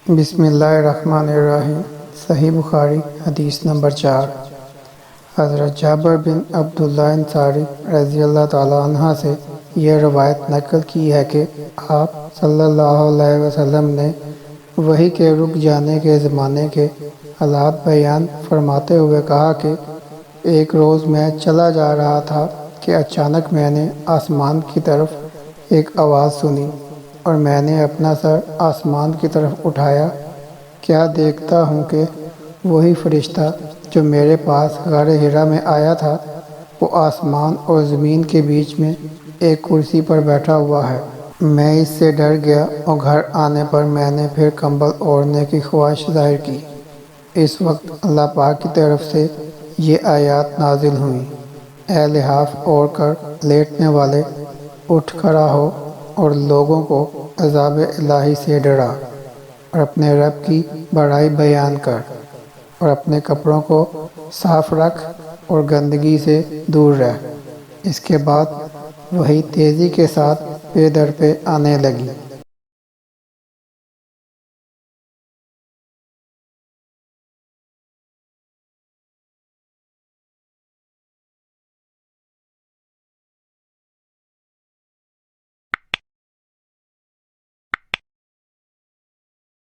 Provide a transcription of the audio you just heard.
بسم اللہ الرحمن الرحیم۔ صحیح بخاری حدیث نمبر 4۔ حضرت جابر بن عبداللہ انصاری رضی اللہ تعالیٰ عنہ سے یہ روایت نقل کی ہے کہ آپ صلی اللہ علیہ وسلم نے وحی کے رک جانے کے زمانے کے حالات بیان فرماتے ہوئے کہا کہ ایک روز میں چلا جا رہا تھا کہ اچانک میں نے آسمان کی طرف ایک آواز سنی اور میں نے اپنا سر آسمان کی طرف اٹھایا۔ کیا دیکھتا ہوں کہ وہی فرشتہ جو میرے پاس غار حرا میں آیا تھا وہ آسمان اور زمین کے بیچ میں ایک کرسی پر بیٹھا ہوا ہے۔ میں اس سے ڈر گیا اور گھر آنے پر میں نے پھر کمبل اوڑھنے کی خواہش ظاہر کی۔ اس وقت اللہ پاک کی طرف سے یہ آیات نازل ہوئیں: اے لحاف اوڑھ کر لیٹنے والے، اٹھ کھڑا ہو اور لوگوں کو عذاب الہی سے ڈرا، اور اپنے رب کی بڑائی بیان کر، اور اپنے کپڑوں کو صاف رکھ اور گندگی سے دور رہ۔ اس کے بعد وحی تیزی کے ساتھ پے در پے آنے لگی۔